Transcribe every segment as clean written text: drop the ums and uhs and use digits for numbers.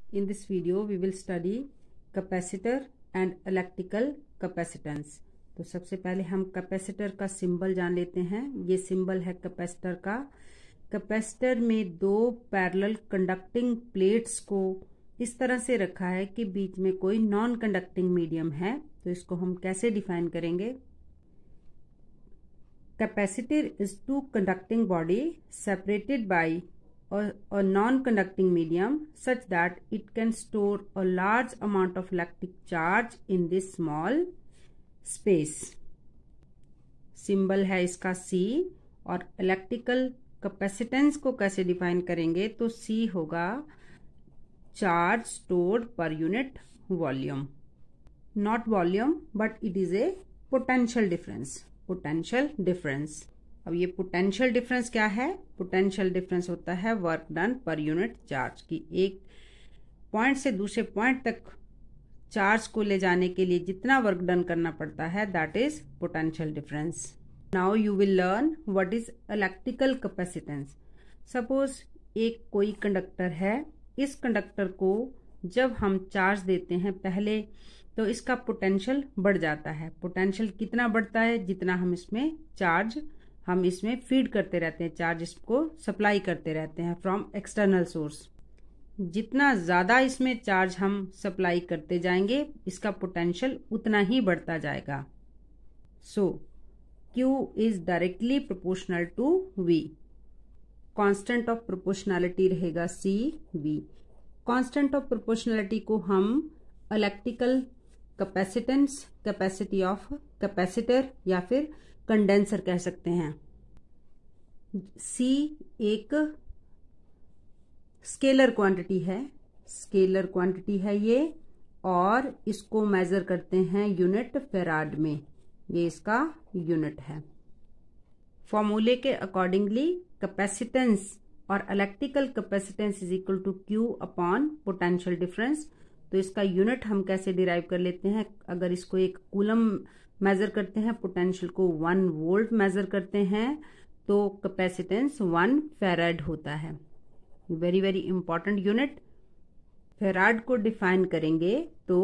In this video we will study capacitor and electrical capacitance। तो सबसे पहले हम कैपेसिटर का सिंबल जान लेते हैं। ये सिंबल है कैपेसिटर का। कैपेसिटर में दो पैरेलल कंडक्टिंग प्लेट्स को इस तरह से रखा है कि बीच में कोई नॉन कंडक्टिंग मीडियम है। तो इसको हम कैसे डिफाइन करेंगे? Capacitor is two conducting body separated by a non-conducting medium such that it can store a large amount of electric charge in this small space। Symbol है इसका C। और electrical capacitance को कैसे डिफाइन करेंगे? तो C होगा charge stored per unit volume, not volume but it is a potential difference. Potential difference. अब ये पोटेंशियल डिफरेंस क्या है? पोटेंशियल डिफरेंस होता है work done per unit charge की। एक पॉइंट से दूसरे पॉइंट तक चार्ज को ले जाने के लिए जितना वर्क डन करना पड़ता है, that is potential difference. Now you will learn what is electrical capacitance. Suppose एक कोई कंडक्टर है। इस कंडक्टर को जब हम चार्ज देते हैं पहले, तो इसका पोटेंशियल बढ़ जाता है। पोटेंशियल कितना बढ़ता है? जितना हम इसमें फीड करते रहते हैं, चार्ज इसको सप्लाई करते रहते हैं फ्रॉम एक्सटर्नल सोर्स। जितना ज्यादा इसमें चार्ज हम सप्लाई करते जाएंगे, इसका पोटेंशियल उतना ही बढ़ता जाएगा। So Q is directly proportional to V। Constant of proportionality रहेगा CV। कांस्टेंट ऑफ प्रोपोर्शनैलिटी को हम electrical capacitance, capacity of capacitor या फिर कंडेंसर कह सकते हैं। C एक स्केलर क्वांटिटी है। स्केलर क्वांटिटी है ये, और इसको मेजर करते हैं यूनिट फेराड में। ये इसका यूनिट है। फॉर्मूले के अकॉर्डिंगली कैपेसिटेंस और electrical capacitance is equal to Q upon potential difference. तो इसका यूनिट हम कैसे डिराइव कर लेते हैं? अगर इसको एक कूलम मेजर करते हैं, पोटेंशियल को 1 वोल्ट मेजर करते हैं, तो कैपेसिटेंस 1 फेराड होता है। Very very important unit. Farad को डिफाइन करेंगे तो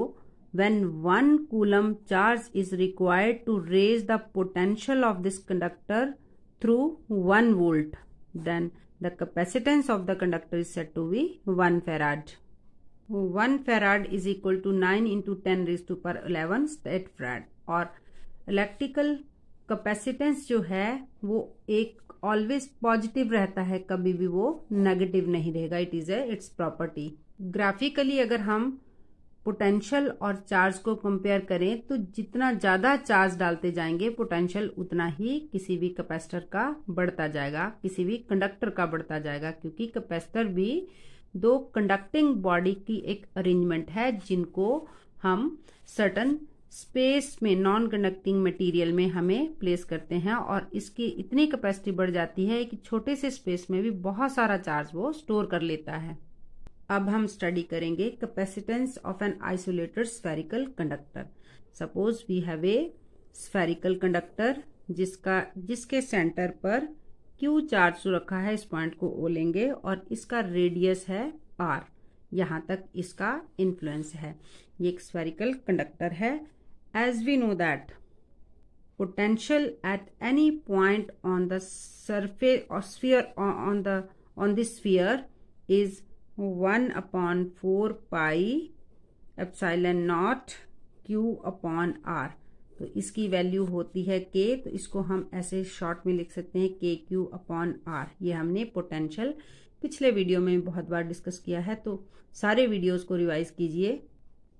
when 1 coulomb charge is required to raise the potential of this conductor through 1 volt, then the capacitance of the conductor is said to be 1 farad. 1 farad is equal to 9 into 10 raise to power 11 stat farad. और electrical capacitance जो है वो एक always positive रहता है, कभी भी वो नेगेटिव नहीं रहेगा। It is it's property. Graphically अगर हम पोटेंशियल और चार्ज को कंपेयर करें, तो जितना ज्यादा चार्ज डालते जाएंगे, पोटेंशियल उतना ही किसी भी कैपेसिटर का बढ़ता जाएगा, किसी भी कंडक्टर का बढ़ता जाएगा। क्योंकि कैपेसिटर भी दो कंडक्टिंग बॉडी की एक अरेंजमेंट है, जिनको हम सर्टन स्पेस में नॉन कंडक्टिंग मटेरियल में हमें प्लेस करते हैं, और इसकी इतनी कैपेसिटी बढ़ जाती है कि छोटे से स्पेस में भी बहुत सारा चार्ज वो स्टोर कर लेता है। अब हम स्टडी करेंगे capacitance of an isolated spherical conductor. Suppose we have a spherical conductor जिसके सेंटर पर Q चार्ज रखा है। इस पॉइंट को O लेंगे और इसका रेडियस है R। यहां तक इसका इन्फ्लुएंस है। ये एक स्फेरिकल कंडक्टर है। As we know that potential at any point on the surface or sphere on the sphere is 1 upon 4 pi epsilon naught Q upon R। तो इसकी वैल्यू होती है K। तो इसको हम ऐसे शॉर्ट में लिख सकते हैं KQ अपॉन R। ये हमने पोटेंशियल पिछले वीडियो में बहुत बार डिस्कस किया है, तो सारे वीडियोस को रिवाइज कीजिए।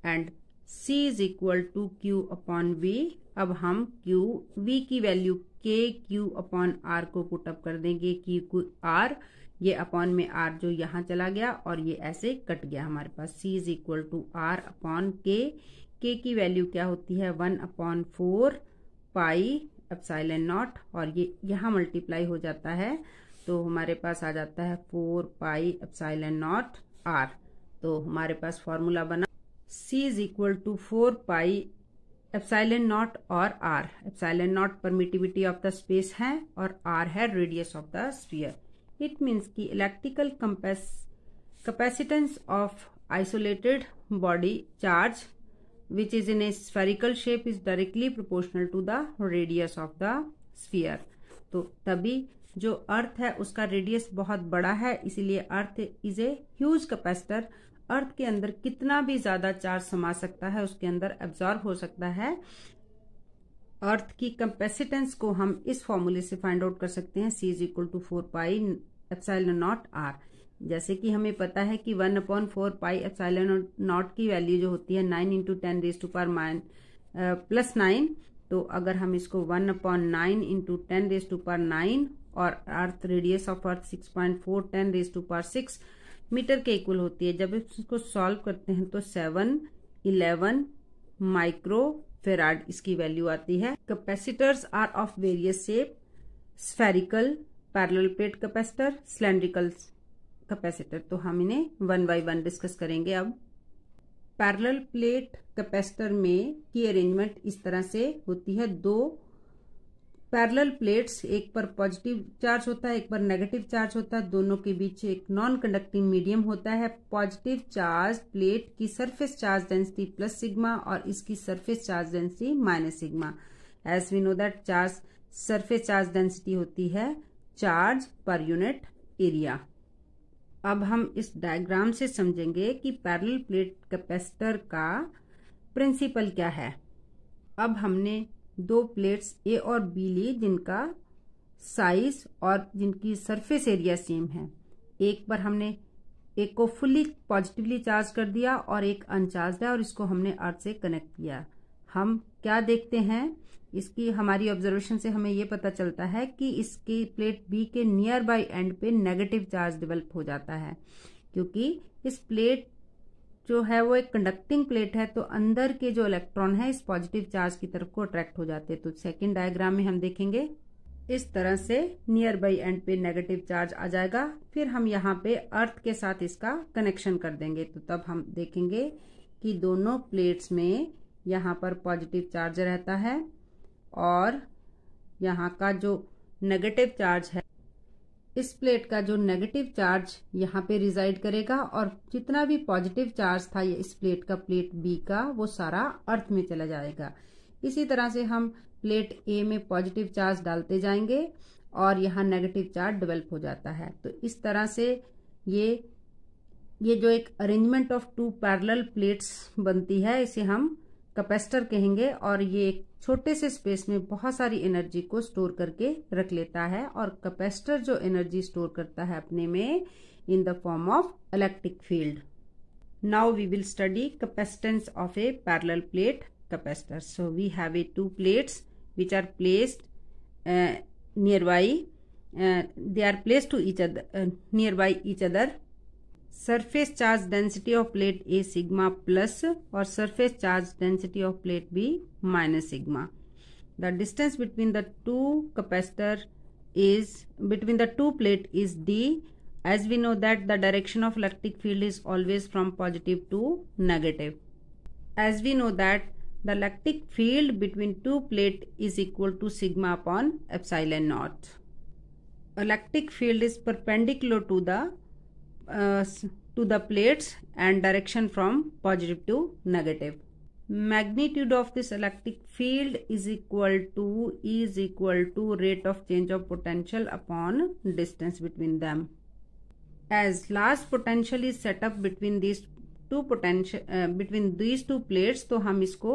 And C is equal to Q upon V। अब हम V की वैल्यू KQ अपॉन R को पुटअप कर देंगे। Q R, ये अपॉन में R जो यहाँ चला गया और ये ऐसे कट गया हमारे पास। C is equal to R upon K। K की वैल्यू क्या होती है? 1 अपॉन 4 पाई एप्सिलॉन नॉट, और ये यहाँ मल्टीप्लाई हो जाता है, तो हमारे पास आ जाता है 4 पाई एप्सिलॉन नॉट R। तो हमारे पास फॉर्मूला बना C is equal to 4 pi epsilon not और R। Epsilon not permittivity of the space है और R है radius of the sphere. It means की electrical capacitance of isolated body charge which is in a spherical shape is directly proportional to the radius of the sphere. तो तभी जो अर्थ है उसका radius बहुत बड़ा है, इसीलिए earth is a huge capacitor. Earth के अंदर कितना भी ज्यादा चार्ज समा सकता है, उसके अंदर एब्जॉर्ब हो सकता है. अर्थ की कैपेसिटेंस को हम इस फॉर्मूले से फाइंड आउट कर सकते हैं. C is equal to 4 pi epsilon naught R. जैसे कि हमें पता है कि 1/4 पाई एप्सिलॉन नॉट की वैल्यू जो होती है 9 × 10⁻⁻9. तो अगर हम इसको 1/9 × 10⁻9 और earth radius of earth 6.4 10⁻6 metre के इक्वल होती है. जब इसको सॉल्व करते हैं तो 711 माइक्रो फेराड इसकी वैल्यू आती है. Capacitors are of various shape, spherical, parallel plate capacitor, cylindrical capacitor. तो हम इन्हें 1 बाय 1 डिस्कस करेंगे. अब पैरेलल प्लेट कैपेसिटर में की अरेंजमेंट इस तरह से होती है. दो पैरेलल प्लेट्स, एक पर पॉजिटिव चार्ज होता है, एक पर नेगेटिव चार्ज होता है. दोनों के बीच एक नॉन कंडक्टिंग मीडियम होता है. पॉजिटिव चार्ज प्लेट की surface charge density plus sigma और इसकी surface charge density minus sigma. As we know that charge surface charge density होती है चार्ज पर यूनिट एरिया. अब हम इस डायग्राम से समझेंगे कि पैरेलल प्लेट कैपेसिटर का प्रिंसिपल क्या है. अब हमने दो प्लेट्स ए और बी ली जिनका साइज और जिनकी सरफेस एरिया सेम है. एक पर हमने एक को फुल्ली पॉजिटिवली चार्ज कर दिया और एक अनचार्ज है और इसको हमने अर्थ से कनेक्ट किया. हम क्या देखते हैं, इसकी हमारी ऑब्जर्वेशन से हमें ये पता चलता है कि इसकी प्लेट बी के नियर बाय एंड पे नेगेटिव चार्ज डेवलप हो जाता है, क्योंकि इस प्लेट जो है वो एक कंडक्टिंग प्लेट है. तो अंदर के जो इलेक्ट्रॉन है इस पॉजिटिव चार्ज की तरफ को अट्रैक्ट हो जाते हैं. तो सेकंड डायग्राम में हम देखेंगे इस तरह से नियर बाय एंड पे नेगेटिव चार्ज आ जाएगा. फिर हम यहाँ पे अर्थ के साथ इसका कनेक्शन कर देंगे. तो तब हम देखेंगे कि दोनों प्लेट्स में यहाँ पर पॉजिटिव चार्ज रहता है और यहाँ का जो नेगेटिव चार्ज है, इस प्लेट का जो नेगेटिव चार्ज यहाँ पे रिजाइड करेगा और जितना भी पॉजिटिव चार्ज था ये इस प्लेट का, प्लेट बी का, वो सारा अर्थ में चला जाएगा. इसी तरह से हम प्लेट ए में पॉजिटिव चार्ज डालते जाएंगे और यहाँ नेगेटिव चार्ज डेवलप हो जाता है. तो इस तरह से ये जो एक arrangement of two parallel plates बनती है इसे हम कैपेसिटर कहेंगे. और ये एक छोटे से स्पेस में बहुत सारी एनर्जी को स्टोर करके रख लेता है. और कैपेसिटर जो एनर्जी स्टोर करता है अपने में in the form of electric field. Now we will study capacitance of a parallel plate capacitor. So we have a two plates which are placed nearby. They are placed to each other nearby each other. Surface charge density of plate A sigma plus or surface charge density of plate B minus sigma. The distance between the two capacitor is between the two plate is D. As we know that the direction of electric field is always from positive to negative. As we know that the electric field between two plate is equal to sigma upon epsilon naught. Electric field is perpendicular to the plates and direction from positive to negative. Magnitude of this electric field is equal to rate of change of potential upon distance between them. As large potential is set up between these between these two plates, तो हम इसको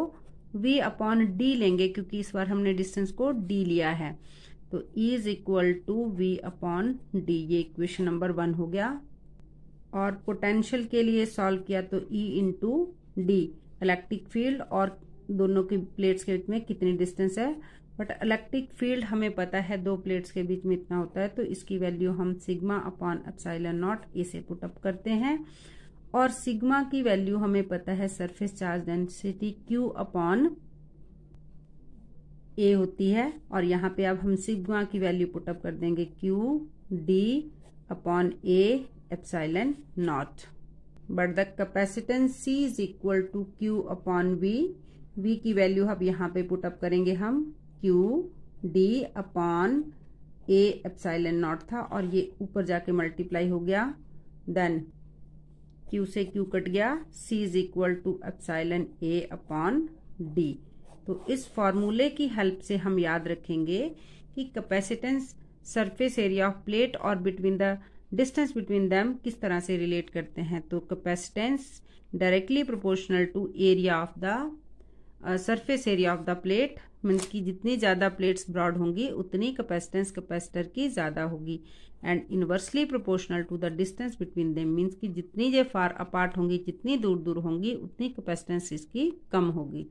V upon D लेंगे क्योंकि इस बार हमने distance को D लिया है. तो E is equal to V upon D. ये इक्वेशन नंबर 1 हो गया. और पोटेंशियल के लिए सॉल्व किया तो E into D electric field और दोनों की प्लेट्स के बीच में कितनी डिस्टेंस है. बट इलेक्ट्रिक फील्ड हमें पता है दो प्लेट्स के बीच में इतना होता है, तो इसकी वैल्यू हम sigma upon epsilon not a से पुट अप करते हैं. और सिग्मा की वैल्यू हमें पता है surface charge density Q upon a होती है. और यहाँ पे अब हम सिग्मा की वैल्यू पुटअप कर देंगे Q D upon A epsilon naught. But the capacitance C is equal to Q upon V. V की वैल्यू अब यहाँ पे पुटअप करेंगे हम Q D upon A epsilon naught था और ये ऊपर जाके मल्टीप्लाई हो गया. देन Q से Q कट गया, C is equal to epsilon A upon D। तो इस फॉर्मूले की हेल्प से हम याद रखेंगे कि capacitance surface area of plate और between the distance between them किस तरह से रिलेट करते हैं। तो capacitance directly proportional to area of the surface area of the plate, means कि जितनी ज़्यादा प्लेट्स ब्रॉड होंगी उतनी कैपेसिटेंस कैपेसिटर की ज़्यादा होगी। And inversely proportional to the distance between them, means कि जितनी ये फार अपार्ट होंगी, जितनी दूर दूर होंगी, उतनी कैपेसिटेंस इसकी कम होगी।